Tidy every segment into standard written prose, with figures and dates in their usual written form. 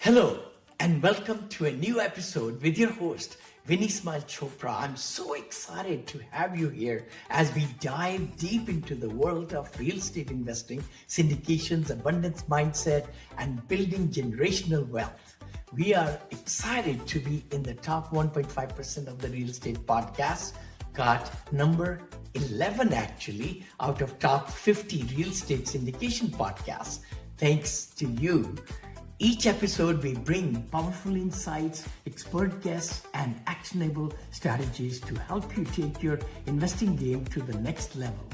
Hello, and welcome to a new episode with your host, Vinney Chopra. I'm so excited to have you here as we dive deep into the world of real estate investing, syndications, abundance mindset, and building generational wealth. We are excited to be in the top 1.5% of the real estate podcasts. Got number 11 actually out of top 50 real estate syndication podcasts. Thanks to you. Each episode, we bring powerful insights, expert guests, and actionable strategies to help you take your investing game to the next level.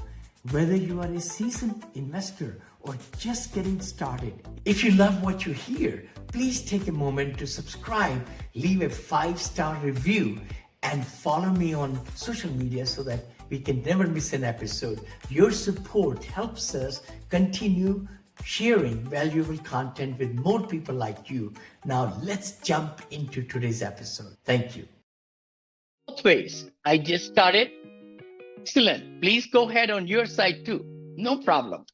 Whether you are a seasoned investor or just getting started, if you love what you hear, please take a moment to subscribe, leave a 5-star review, and follow me on social media so that we can never miss an episode. Your support helps us continue sharing valuable content with more people like you. Now let's jump into today's episode. Thank you. Both ways. I just started. Excellent. Please go ahead on your side too. No problem.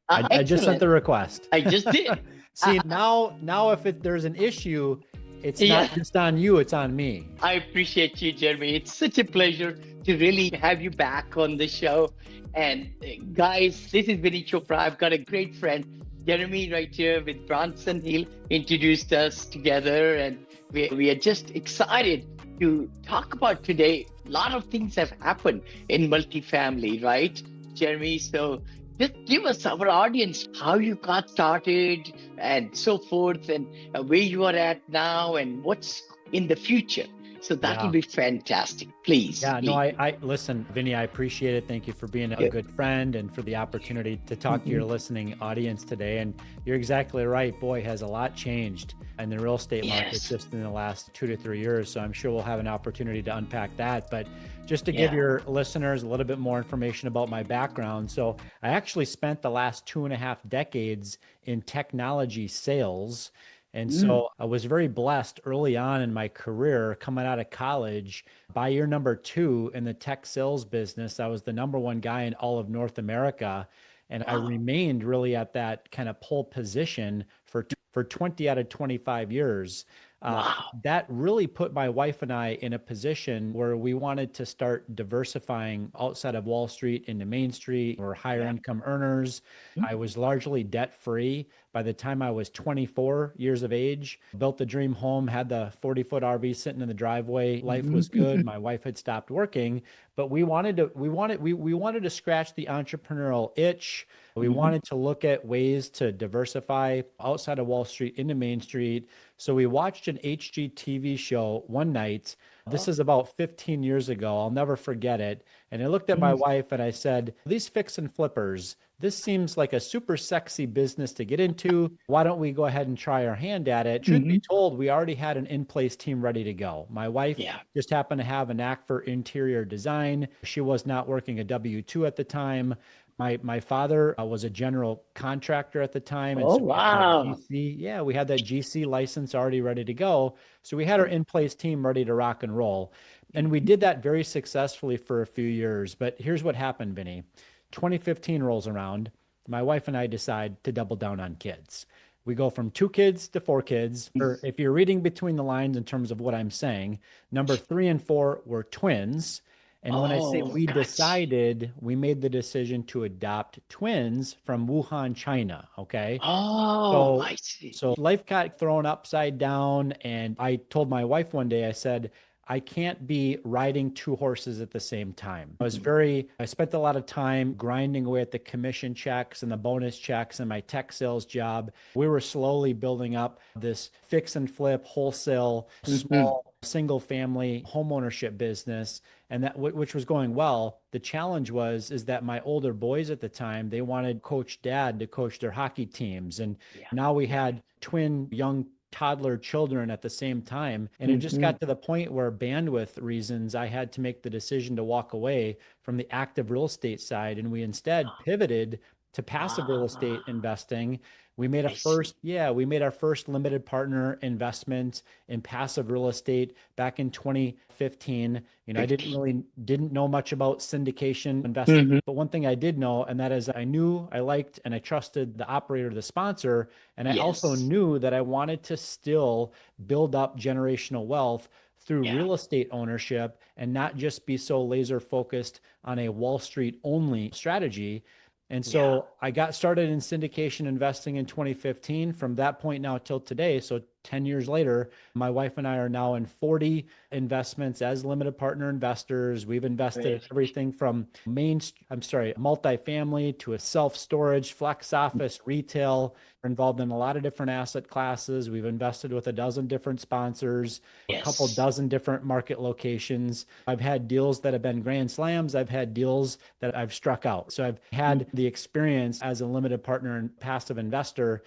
I just sent the request. I just did. See, now if there's an issue, it's not just on you, it's on me. I appreciate you, Jeremy. It's such a pleasure to really have you back on the show. And guys, this is Vinney Chopra. I've got a great friend, Jeremy, right here with Bronson. He introduced us together, and we are just excited to talk about today. A lot of things have happened in multifamily, right, Jeremy? So just give us, our audience, how you got started and so forth, and where you are at now and what's in the future. So that will be fantastic. Please. Yeah, no, I listen, Vinney, I appreciate it. Thank you for being a good friend and for the opportunity to talk to your listening audience today. And you're exactly right. Boy, has a lot changed in the real estate market just in the last 2 to 3 years. So I'm sure we'll have an opportunity to unpack that. But just to give your listeners a little bit more information about my background. So I actually spent the last 2.5 decades in technology sales. And so I was very blessed early on in my career coming out of college. By year number 2 in the tech sales business, I was the number 1 guy in all of North America. And I remained really at that kind of pole position for 20 out of 25 years. That really put my wife and I in a position where we wanted to start diversifying outside of Wall Street into Main Street or higher income earners. I was largely debt free by the time I was 24 years of age. Built the dream home, had the 40-foot RV sitting in the driveway. Life was good. My wife had stopped working, but we wanted to scratch the entrepreneurial itch. We wanted to look at ways to diversify outside of Wall Street into Main Street. So we watched an HGTV show one night. This is about 15 years ago. I'll never forget it. And I looked at my wife and I said, these fix and flippers, this seems like a super sexy business to get into. Why don't we go ahead and try our hand at it? Truth be told, we already had an in-place team ready to go. My wife just happened to have a knack for interior design. She was not working a W-2 at the time. My father was a general contractor at the time. And we had that GC license already ready to go. So we had our in-place team ready to rock and roll. And we did that very successfully for a few years. But here's what happened, Vinney. 2015 rolls around. My wife and I decide to double down on kids. We go from 2 kids to 4 kids. Or if you're reading between the lines in terms of what I'm saying, number 3 and 4 were twins. And when I say we decided, we made the decision to adopt twins from Wuhan, China. Okay. I see. So life got thrown upside down. And I told my wife one day, I said, I can't be riding 2 horses at the same time. I spent a lot of time grinding away at the commission checks and the bonus checks and my tech sales job. We were slowly building up this fix and flip, wholesale, small, single family homeownership business. And that, which was going well. The challenge is that my older boys at the time, they wanted Coach Dad to coach their hockey teams. And now we had twin young toddler children at the same time. And it just got to the point where bandwidth reasons, I had to make the decision to walk away from the active real estate side. And we instead pivoted to passive real estate investing. We made I see. we made our first limited partner investment in passive real estate back in 2015. I 50. didn't know much about syndication investing, Hmm. but one thing I did know, and that is I knew, I liked, and I trusted the operator, the sponsor, and I also Yes. knew that I wanted to still build up generational wealth through Yeah. real estate ownership and not just be so laser focused on a Wall Street only strategy. And Yeah. so I got started in syndication investing in 2015. From that point now till today, so 10 years later, my wife and I are now in 40 investments as limited partner investors. We've invested in Very. everything from multifamily to a self-storage, flex office, retail. We're involved in a lot of different asset classes. We've invested with a dozen different sponsors, a couple Yes. dozen different market locations. I've had deals that have been grand slams. I've had deals that I've struck out. So I've had the experience as a limited partner and passive investor,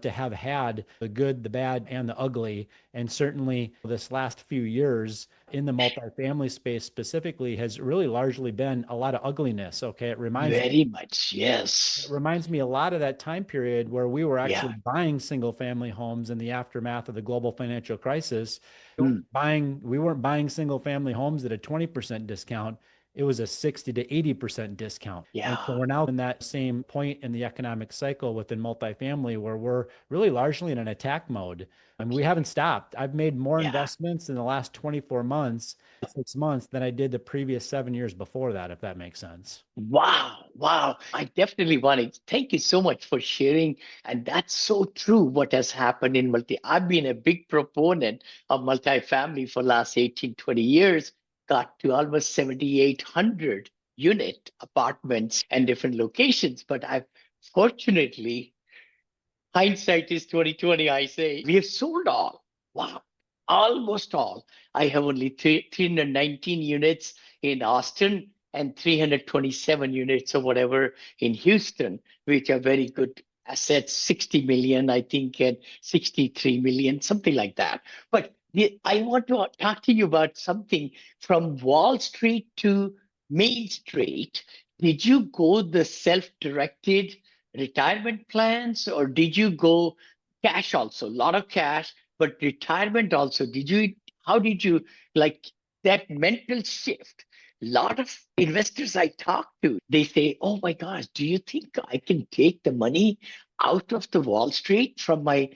to have had the good, the bad, and the ugly. And certainly this last few years in the multifamily space specifically has really largely been a lot of ugliness. Okay. Very much. Yes. It reminds me a lot of that time period where we were Yeah. actually buying single family homes in the aftermath of the global financial crisis. Mm. We weren't buying single family homes at a 20% discount. It was a 60 to 80% discount. And so Yeah. we're now in that same point in the economic cycle within multifamily where we're really largely in an attack mode. I mean, we haven't stopped. I've made more Yeah. investments in the last 24 months, 6 months than I did the previous 7 years before that, if that makes sense. Wow. Wow. I definitely want to thank you so much for sharing. And that's so true what has happened in I've been a big proponent of multifamily for last 18, 20 years, got to almost 7,800 unit apartments and different locations. But I've fortunately, hindsight is 2020, I say, we have sold all. Wow. Almost all. I have only 319 units in Austin and 327 units or whatever in Houston, which are very good assets, 60 million, I think, and 63 million, something like that. But I want to talk to you about something from Wall Street to Main Street. Did you go the self-directed retirement plans, or did you go cash also? A lot of cash, but retirement also. How did you like that mental shift? A lot of investors I talk to, they say, oh my gosh, do you think I can take the money out of the Wall Street from my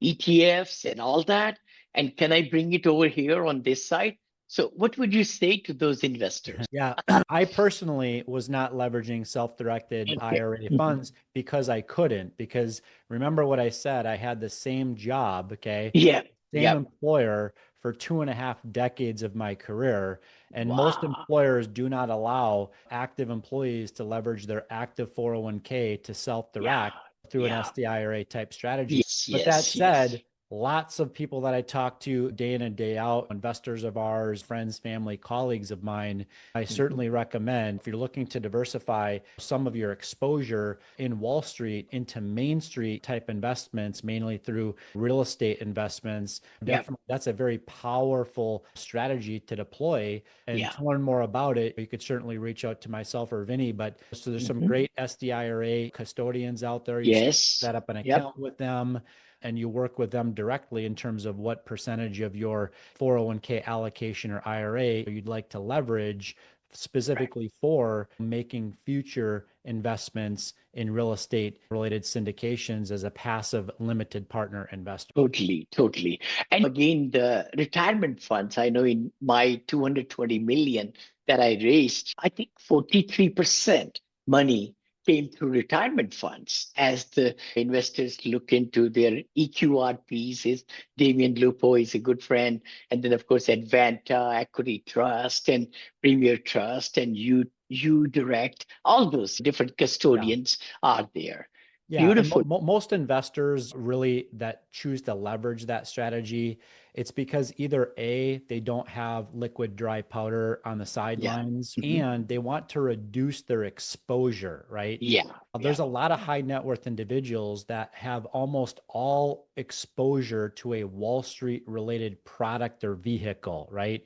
ETFs and all that? And can I bring it over here on this side? So, what would you say to those investors? Yeah, I personally was not leveraging self-directed Okay. IRA Mhm. funds because I couldn't. Because remember what I said, I had the same job, okay, Yeah. same Yep. employer for 2.5 decades of my career. And most Wow. employers do not allow active employees to leverage their active 401k to Yeah. self-direct through an Yeah. SDIRA type strategy. Yes. But that Yes. Yes. said, lots of people that I talk to day in and day out, investors of ours, friends, family, colleagues of mine, I Mhm. certainly recommend if you're looking to diversify some of your exposure in Wall Street into Main Street type investments, mainly through real estate investments, Yep. definitely that's a very powerful strategy to deploy. And Yeah. to learn more about it, you could certainly reach out to myself or Vinny. But so there's some Mhm. great SDIRA custodians out there. You Yes. set up an Yep. account with them and you work with them directly in terms of what percentage of your 401k allocation or IRA you'd like to leverage Right. specifically for making future investments in real estate related syndications as a passive limited partner investor. Totally. Totally. And again, the retirement funds, I know in my 220 million that I raised, I think 43% money came through retirement funds as the investors look into their EQRPs. Damian Lupo is a good friend. And then, of course, Advanta, Equity Trust, and Premier Trust, and you Direct, all those different Yeah. custodians are there. Yeah, and Beautiful. most investors really that choose to leverage that strategy, it's because either A, they don't have liquid dry powder on the sidelines, and they want to reduce their exposure, right? There's a lot of high net worth individuals that have almost all exposure to a Wall Street related product or vehicle, right?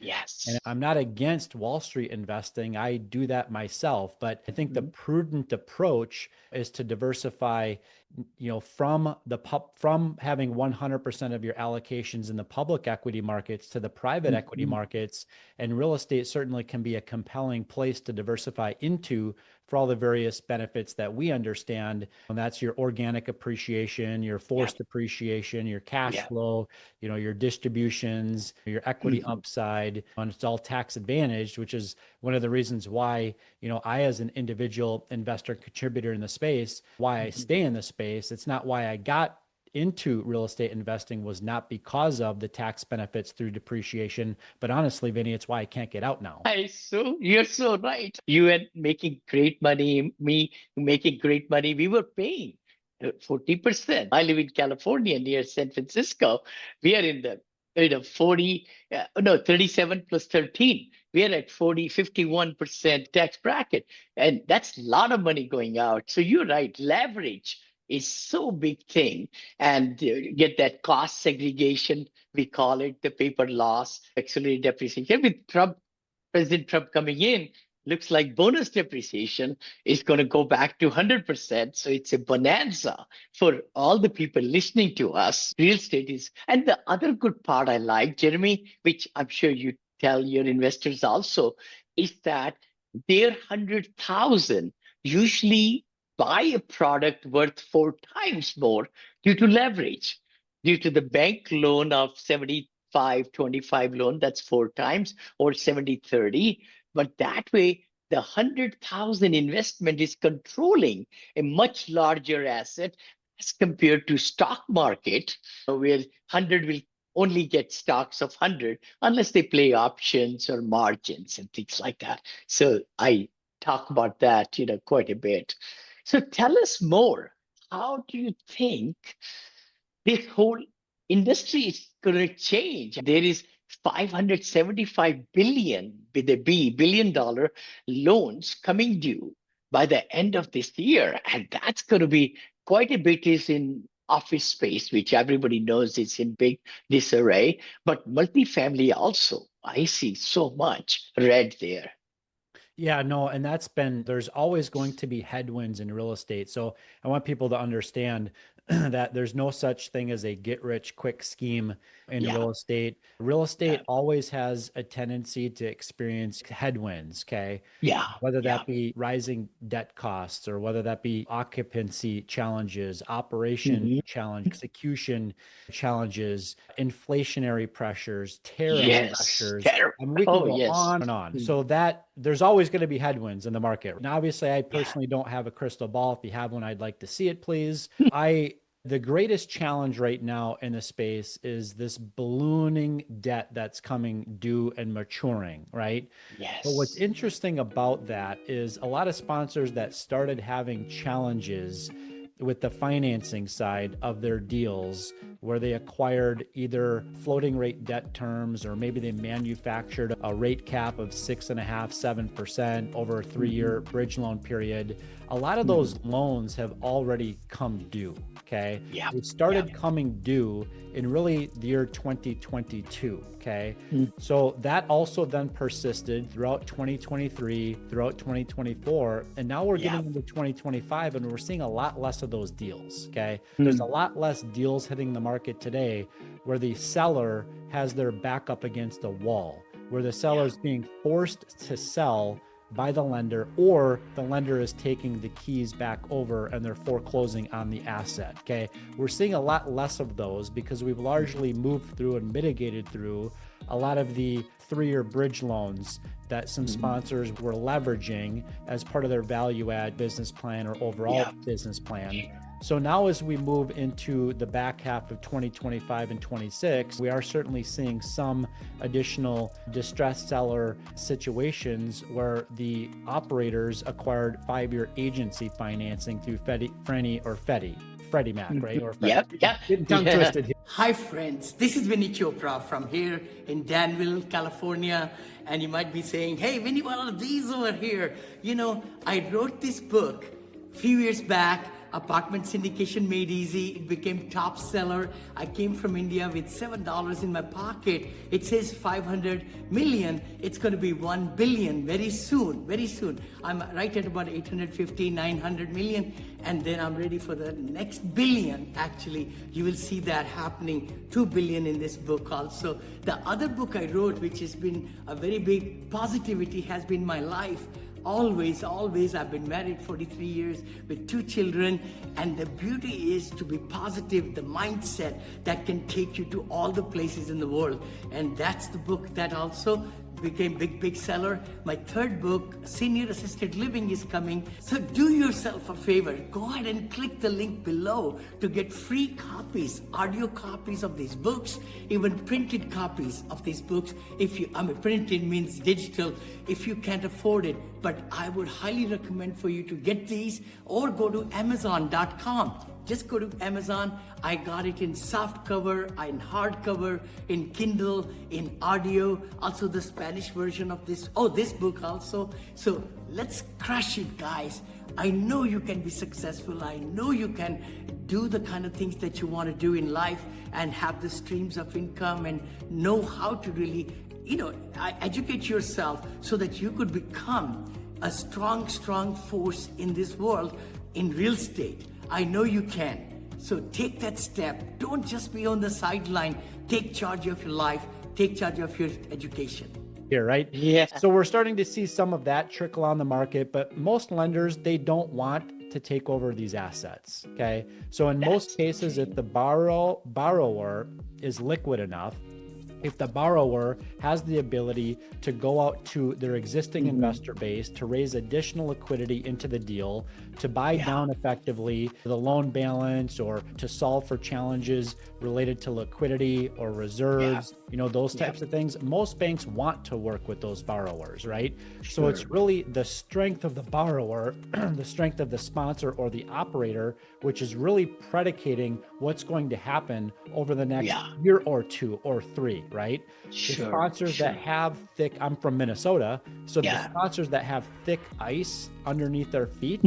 And I'm not against Wall Street investing. I do that myself, but I think the prudent approach is to diversify, from having 100% of your allocations in the public equity markets to the private equity markets. And real estate certainly can be a compelling place to diversify into for all the various benefits that we understand. And that's your organic appreciation, your forced appreciation, your cash flow, your distributions, your equity upside, and it's all tax advantaged, which is one of the reasons why, I, as an individual investor contributor in the space, why I stay in the space. It's not why I got into real estate investing, was not because of the tax benefits through depreciation, but honestly, Vinney, it's why I can't get out now. You're so right. You are making great money, me making great money. We were paying 40%. I live in California near San Francisco. We are in the 37 plus 13. We are at 51% tax bracket. And that's a lot of money going out. So you're right. Leverage is so big thing, and get that cost segregation, we call it, the paper loss, accelerated depreciation. With President Trump coming in, looks like bonus depreciation is going to go back to 100%. So it's a bonanza for all the people listening to us. Real estate is, and the other good part I like, Jeremy, which I'm sure you tell your investors also, is that their 100,000 usually buy a product worth 4 times more due to leverage, due to the bank loan of 75-25 loan, that's 4 times, or 70-30. But that way, the 100,000 investment is controlling a much larger asset as compared to stock market, where 100 will only get stocks of 100 unless they play options or margins and things like that. So I talk about that, quite a bit. So tell us more. How do you think this whole industry is going to change? There is 575 billion with a billion dollar loans coming due by the end of this year. And that's going to be quite a bit is in office space, which everybody knows is in big disarray, but multifamily also. I see so much red there. Yeah, no, and there's always going to be headwinds in real estate. So I want people to understand that there's no such thing as a get rich quick scheme in real estate. Real estate always has a tendency to experience headwinds, okay? Whether that be rising debt costs, or whether that be occupancy challenges, operation challenge, execution challenges, inflationary pressures, tariff pressures. And we can go on and on. So that there's always going to be headwinds in the market. Now, obviously, I personally don't have a crystal ball. If you have one, I'd like to see it, please. The greatest challenge right now in the space is this ballooning debt that's coming due and maturing, right? But what's interesting about that is a lot of sponsors that started having challenges with the financing side of their deals, where they acquired either floating rate debt terms, or maybe they manufactured a rate cap of 6.5-7% over a 3-year bridge loan period. A lot of those loans have already come due. Okay. It started coming due in really the year 2022. Okay. So that also then persisted throughout 2023, throughout 2024. And now we're getting into 2025, and we're seeing a lot less of those deals. Okay. There's a lot less deals hitting the market today where the seller has their back up against a wall, where the seller is being forced to sell by the lender, or the lender is taking the keys back over and they're foreclosing on the asset. Okay. We're seeing a lot less of those because we've largely moved through and mitigated through a lot of the 3-year bridge loans that some sponsors were leveraging as part of their value add business plan or overall business plan. So now as we move into the back half of 2025 and 26, we are certainly seeing some additional distressed seller situations where the operators acquired 5-year agency financing through Fannie or Freddie. Freddie Mac, right? Or Freddie. Yep. Yeah. Getting tongue Yeah. twisted here. Hi, friends. This is Vinney Chopra from here in Danville, California. And you might be saying, hey, Vinny, what are these over here? You know, I wrote this book a few years back, Apartment Syndication Made Easy. It became top seller. I came from India with $7 in my pocket. It says 500 million. It's going to be 1 billion very soon, very soon. I'm right at about 850, 900 million. And then I'm ready for the next billion. Actually, you will see that happening, 2 billion in this book also. The other book I wrote, which has been a very big positivity, has been my life. Always, I've been married 43 years with 2 children, and the beauty is to be positive, the mindset that can take you to all the places in the world. And that's the book that also became big seller. My third book, Senior Assisted Living, is coming. So do yourself a favor, go ahead and click the link below to get free copies, audio copies of these books, even printed copies of these books. Printed means digital if you can't afford it, but I would highly recommend for you to get these or go to Amazon.com. Just go to Amazon. I got it in soft cover, in hardcover, in Kindle, in audio, also the Spanish version of this book also. So let's crush it, guys. I know you can be successful. I know you can do the kind of things that you want to do in life and have the streams of income and know how to really, educate yourself so that you could become a strong force in this world in real estate. I know you can. So take that step. Don't just be on the sideline. Take charge of your life. Take charge of your education. Here, right? Yeah. So we're starting to see some of that trickle on the market, but most lenders, they don't want to take over these assets. Okay. So in most cases, if the borrower is liquid enough, if the borrower has the ability to go out to their existing investor base to raise additional liquidity into the deal, to buy down effectively the loan balance, or to solve for challenges related to liquidity or reserves, those types of things, most banks want to work with those borrowers, right? So it's really the strength of the borrower, the strength of the sponsor or the operator, which is really predicating what's going to happen over the next year or 2 or 3, right? The sponsors that have thick, I'm from Minnesota, so the sponsors that have thick ice underneath their feet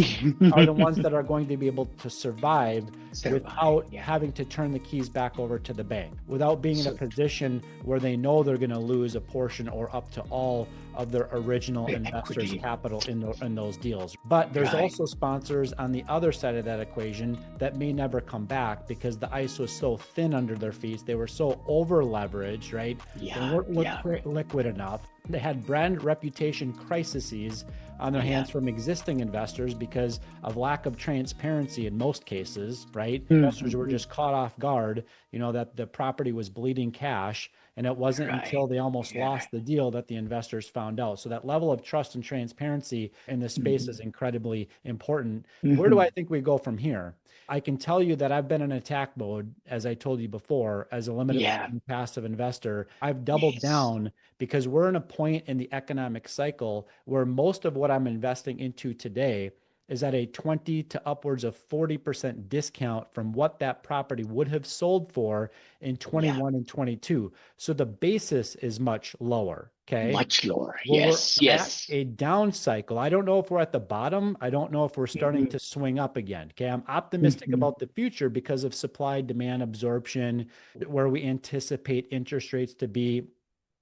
are the ones that are going to be able to survive without having to turn the keys back over to the bank, without being in a position where they know they're going to lose a portion or up to all of their original investors' capital in those deals. But there's also sponsors on the other side of that equation that may never come back because the ice was so thin under their feet. They were so over leveraged, right? They weren't liquid enough. They had brand reputation crises on their hands from existing investors because of lack of transparency in most cases, right? Investors were just caught off guard, that the property was bleeding cash. And it wasn't until they almost lost the deal that the investors found out. So that level of trust and transparency in this space is incredibly important. Where do I think we go from here? I can tell you that I've been in attack mode, as I told you before, as a limited passive investor. I've doubled down because we're in a point in the economic cycle where most of what I'm investing into today is at a 20 to upwards of 40% discount from what that property would have sold for in 21 and 22. So the basis is much lower. Okay. Much lower. Well, we're at a down cycle. I don't know if we're at the bottom. I don't know if we're starting to swing up again. Okay. I'm optimistic about the future because of supply demand absorption, where we anticipate interest rates to be,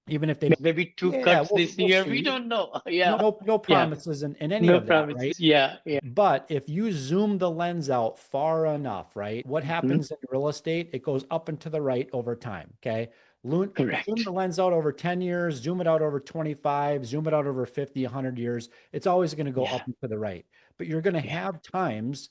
even if they maybe 2 cuts this year, we don't know. No promises in any of that, right? Yeah. But if you zoom the lens out far enough, right? What happens in real estate? It goes up and to the right over time. Okay. Zoom the lens out over 10 years, zoom it out over 25, zoom it out over 50, 100 years. It's always going to go up and to the right. But you're going to have times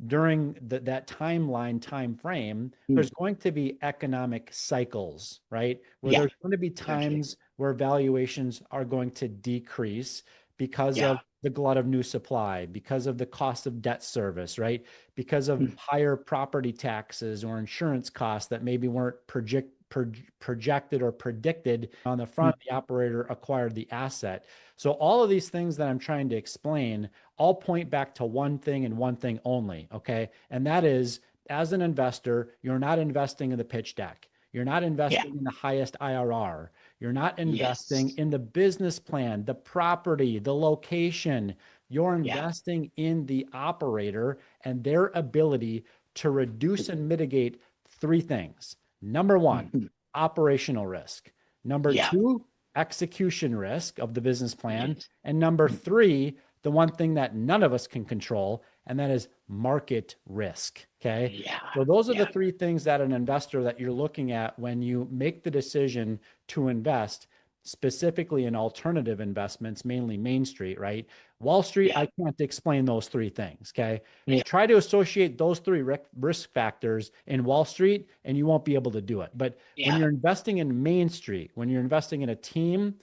during that time frame, there's going to be economic cycles, right? Where there's going to be times where valuations are going to decrease because of the glut of new supply, because of the cost of debt service, right? Because of higher property taxes or insurance costs that maybe weren't projected or predicted on the front. The operator acquired the asset. So all of these things that I'm trying to explain all point back to one thing and one thing only. Okay. And that is as an investor, you're not investing in the pitch deck. You're not investing in the highest IRR. You're not investing in the business plan, the property, the location. You're investing in the operator and their ability to reduce and mitigate three things. Number one, operational risk. Number two, execution risk of the business plan. And number three, the one thing that none of us can control, and that is market risk. Okay. So those are the three things that an investor that you're looking at when you make the decision to invest, specifically in alternative investments, mainly Main Street, right? Wall Street, I can't explain those three things. Okay. Try to associate those three risk factors in Wall Street and you won't be able to do it. But when you're investing in Main Street, when you're investing in a team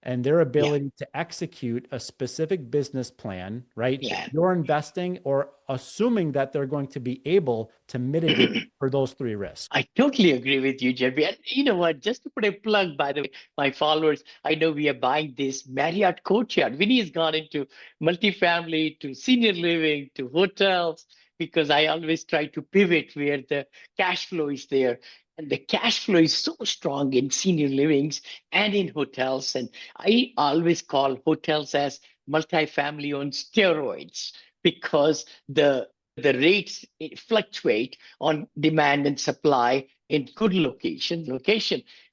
and their ability to execute a specific business plan, right? You're investing or assuming that they're going to be able to mitigate for those three risks. I totally agree with you, Jeremy. And you know what? Just to put a plug, by the way, my followers, I know we are buying this Marriott Courtyard. Vinny has gone into multifamily, to senior living, to hotels, because I always try to pivot where the cash flow is there. And the cash flow is so strong in senior livings and in hotels. And I always call hotels as multifamily on steroids because the rates fluctuate on demand and supply in good location.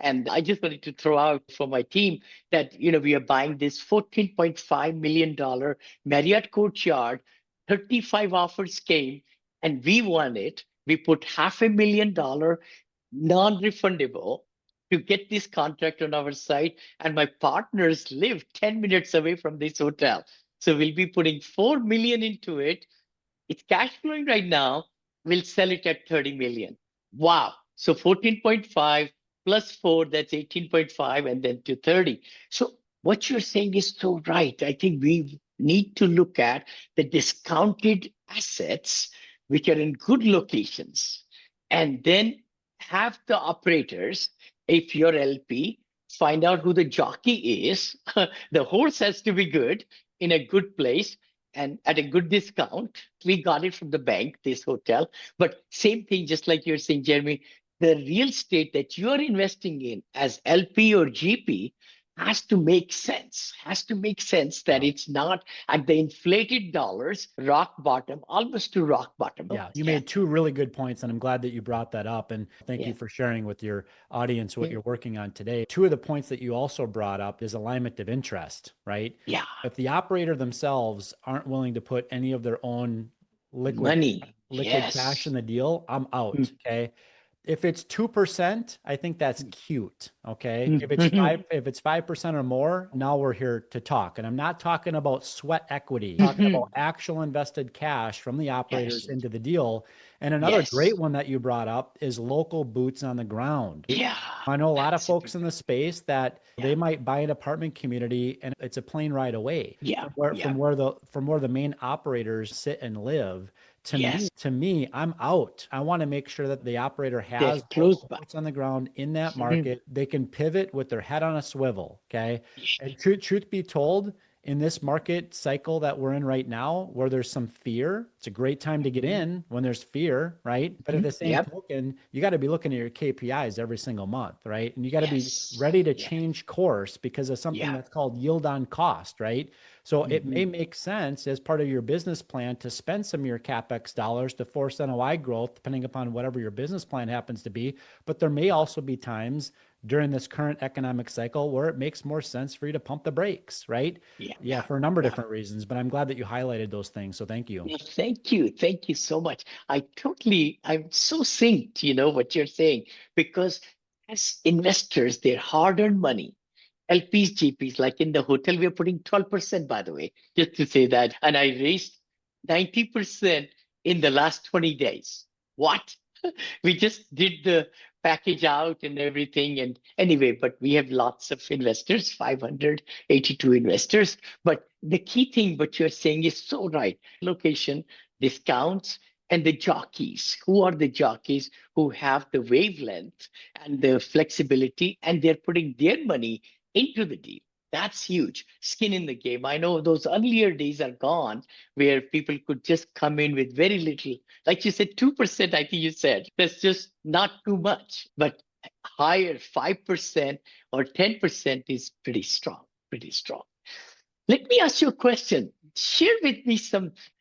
And I just wanted to throw out for my team that, we are buying this $14.5 million Marriott Courtyard. 35 offers came and we won it. We put $500,000 non-refundable to get this contract on our site. And my partners live 10 minutes away from this hotel. So we'll be putting $4 million into it. It's cash flowing right now. We'll sell it at 30 million. Wow. So 14.5 plus 4, that's 18.5, and then to 30. So what you're saying is so right. I think we need to look at the discounted assets which are in good locations and then have the operators, if you're LP, find out who the jockey is. The horse has to be good in a good place and at a good discount. We got it from the bank, this hotel. But same thing, just like you're saying, Jeremy, the real estate that you're investing in as LP or GP has to make sense, that it's not at the inflated dollars, rock bottom, almost to rock bottom. Yeah, you made two really good points, and I'm glad that you brought that up. And thank you for sharing with your audience what you're working on today. Two of the points that you also brought up is alignment of interest, right? Yeah. If the operator themselves aren't willing to put any of their own liquid cash in the deal, I'm out. Okay. If it's 2%, I think that's cute. Okay. If it's 5% or more, now we're here to talk. And I'm not talking about sweat equity, I'm talking about actual invested cash from the operators into the deal. And another great one that you brought up is local boots on the ground. Yeah. I know a lot of folks in the space that they might buy an apartment community and it's a plane ride away from where the main operators sit and live. To me, I'm out. I want to make sure that the operator has boots on the ground in that market. They can pivot with their head on a swivel. Okay. And truth be told, in this market cycle that we're in right now, where there's some fear, it's a great time to get in when there's fear, right? But at the same token, you got to be looking at your KPIs every single month, right? And you got to be ready to change course because of something that's called yield on cost, right? So it may make sense as part of your business plan to spend some of your CapEx dollars to force NOI growth, depending upon whatever your business plan happens to be. But there may also be times during this current economic cycle where it makes more sense for you to pump the brakes, right? Yeah, for a number of different reasons, but I'm glad that you highlighted those things. So thank you. Thank you. Thank you so much. I'm so synced, what you're saying, because as investors, their hard-earned money, LPs, GPs, like in the hotel, we're putting 12%, by the way, just to say that. And I raised 90% in the last 20 days. What? We just did the package out and everything. And anyway, but we have lots of investors, 582 investors. But the key thing, what you're saying is so right. Location, discounts, and the jockeys. Who are the jockeys who have the wavelength and the flexibility, and they're putting their money into the deal? That's huge. Skin in the game. I know those earlier days are gone where people could just come in with very little. Like you said, 2%, I think you said. That's just not too much. But higher, 5% or 10% is pretty strong, pretty strong. Let me ask you a question. Share with me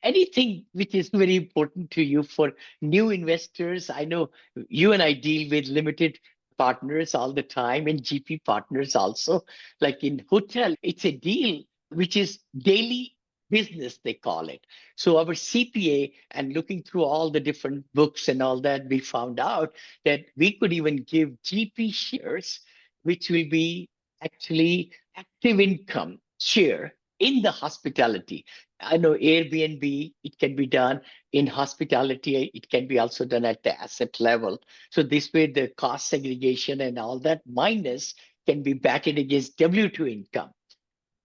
anything which is very important to you for new investors. I know you and I deal with limited partners all the time and GP partners also. Like in hotel, it's a deal which is daily business, they call it. So our CPA and looking through all the different books and all that, we found out that we could even give GP shares, which will be actually active income share in the hospitality. I know Airbnb, it can be done in hospitality. It can be also done at the asset level. So this way the cost segregation and all that minus can be backed against W2 income.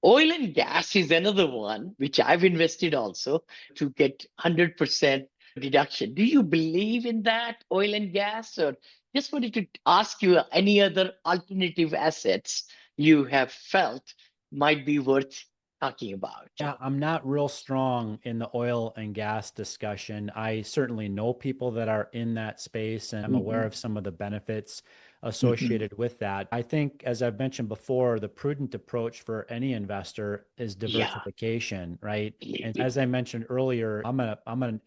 Oil and gas is another one, which I've invested also to get 100% deduction. Do you believe in that, oil and gas? Or just wanted to ask you any other alternative assets you have felt might be worth talking about? Yeah, I'm not real strong in the oil and gas discussion. I certainly know people that are in that space, and I'm aware of some of the benefits associated with that. I think, as I've mentioned before, the prudent approach for any investor is diversification, right? And as I mentioned earlier, I'm a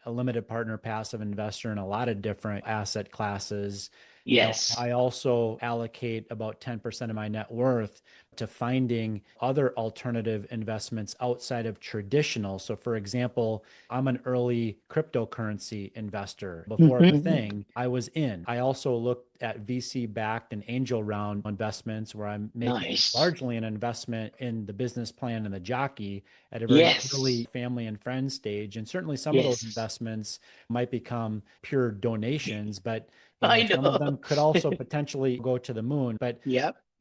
limited partner passive investor in a lot of different asset classes. Yes. I also allocate about 10% of my net worth to finding other alternative investments outside of traditional. So for example, I'm an early cryptocurrency investor. Before the thing, I was in. I also looked at VC-backed and angel round investments where I'm making largely an investment in the business plan and the jockey at a very early family and friends stage. And certainly some of those investments might become pure donations, but some of them could also potentially go to the moon. But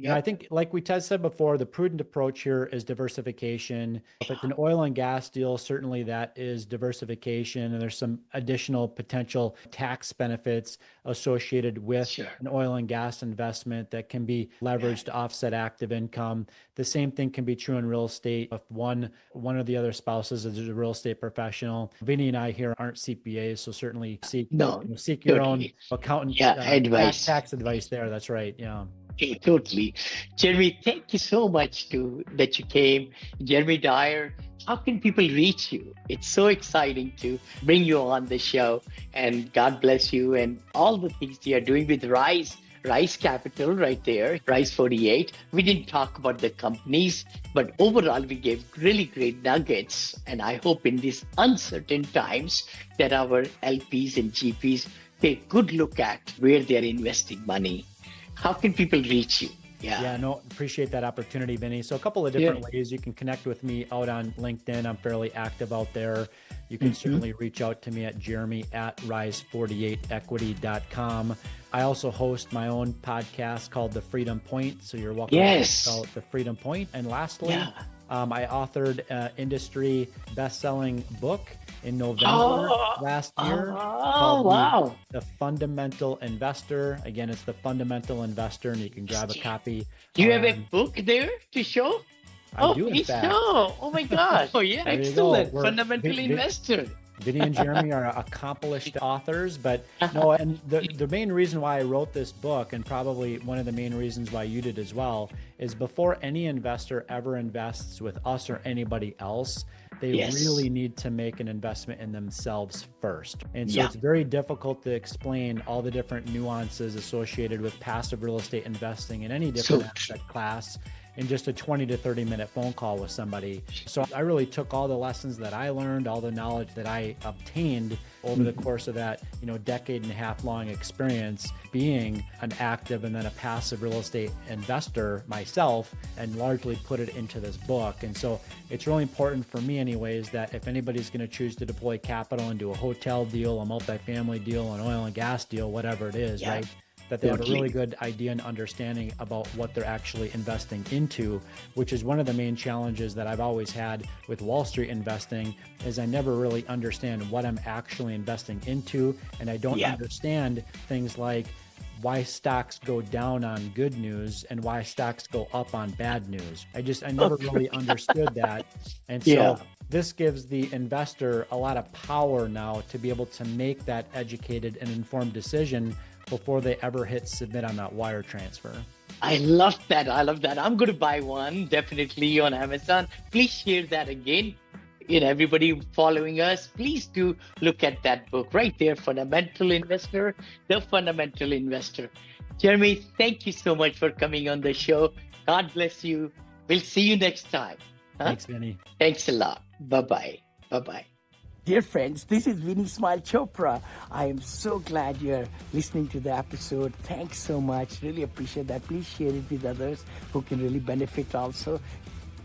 I think, like we said before, the prudent approach here is diversification. If it's an oil and gas deal, certainly that is diversification. And there's some additional potential tax benefits associated with an oil and gas investment that can be leveraged to offset active income. The same thing can be true in real estate. If one of the other spouses is a real estate professional, Vinney and I here aren't CPAs, so certainly seek your own accountant advice. Tax advice there. That's right. Yeah. Okay, totally. Jeremy, thank you so much that you came. Jeremy Dyer, how can people reach you? It's so exciting to bring you on the show, and God bless you and all the things you are doing with Rise Capital right there, Rise 48. We didn't talk about the companies, but overall we gave really great nuggets. And I hope in these uncertain times that our LPs and GPs take a good look at where they're investing money. How can people reach you? Appreciate that opportunity, Vinney. So a couple of different ways you can connect with me out on LinkedIn. I'm fairly active out there. You can certainly reach out to me at jeremy@rise48equity.com. I also host my own podcast called The Freedom Point. So you're welcome to check out The Freedom Point. And lastly, I authored an industry best-selling book in November last year called The Fundamental Investor. Again, it's The Fundamental Investor, and you can grab a copy. Do you have a book there to show? I do, in fact. Oh my gosh. Excellent. Fundamental Investor. Vinney and Jeremy are accomplished authors, but no, and the main reason why I wrote this book, and probably one of the main reasons why you did as well, is before any investor ever invests with us or anybody else, they really need to make an investment in themselves first. And so it's very difficult to explain all the different nuances associated with passive real estate investing in any different asset class in just a 20 to 30 minute phone call with somebody. So I really took all the lessons that I learned, all the knowledge that I obtained over the course of that, decade and a half long experience being an active and then a passive real estate investor myself, and largely put it into this book. And so it's really important for me anyways, that if anybody's going to choose to deploy capital into a hotel deal, a multifamily deal, an oil and gas deal, whatever it is, right? That they have a really good idea and understanding about what they're actually investing into, which is one of the main challenges that I've always had with Wall Street investing, is I never really understand what I'm actually investing into. And I don't understand things like why stocks go down on good news and why stocks go up on bad news. I never really understood that. And so this gives the investor a lot of power now to be able to make that educated and informed decision before they ever hit submit on that wire transfer. I love that. I'm going to buy one definitely on Amazon. Please share that again. Everybody following us, please do look at that book right there, Fundamental Investor, The Fundamental Investor. Jeremy, thank you so much for coming on the show. God bless you. We'll see you next time. Thanks, Vinney. Thanks a lot. Bye-bye. Bye-bye. Dear friends, this is Vinney Chopra. I am so glad you're listening to the episode. Thanks so much. Really appreciate that. Please share it with others who can really benefit also.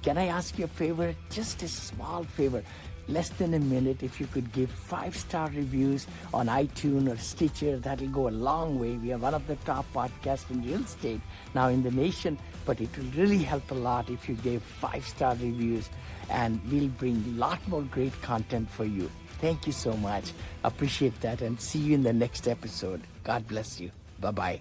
Can I ask you a favor? Just a small favor. Less than a minute, if you could give 5-star reviews on iTunes or Stitcher, that'll go a long way. We are one of the top podcasts in real estate now in the nation, but it will really help a lot if you gave 5-star reviews, and we'll bring a lot more great content for you. Thank you so much. Appreciate that, and see you in the next episode. God bless you. Bye-bye.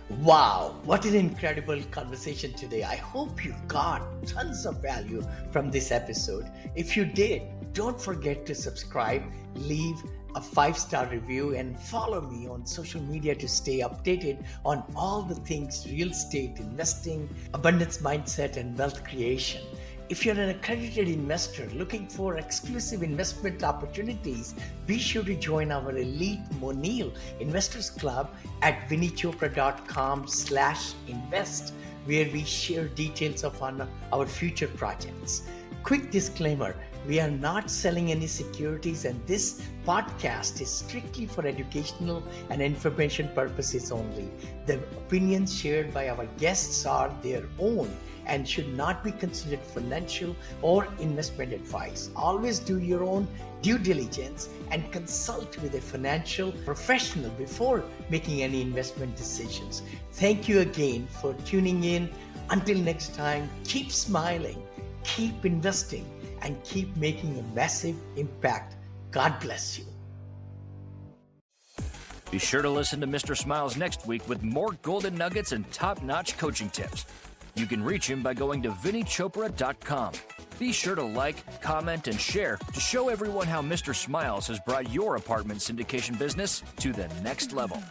Wow, what an incredible conversation today. I hope you got tons of value from this episode. If you did, don't forget to subscribe, leave a 5-star review, and follow me on social media to stay updated on all the things real estate, investing, abundance mindset, and wealth creation. If you're an accredited investor looking for exclusive investment opportunities, be sure to join our elite Monil Investors Club at vinnychopra.com/invest, where we share details of our future projects. Quick disclaimer, we are not selling any securities, and this podcast is strictly for educational and information purposes only. The opinions shared by our guests are their own and should not be considered financial or investment advice. Always do your own due diligence and consult with a financial professional before making any investment decisions. Thank you again for tuning in. Until next time, keep smiling, keep investing, and keep making a massive impact. God bless you. Be sure to listen to Mr. Smiles next week with more golden nuggets and top-notch coaching tips. You can reach him by going to vinnychopra.com. Be sure to like, comment, and share to show everyone how Mr. Smiles has brought your apartment syndication business to the next level.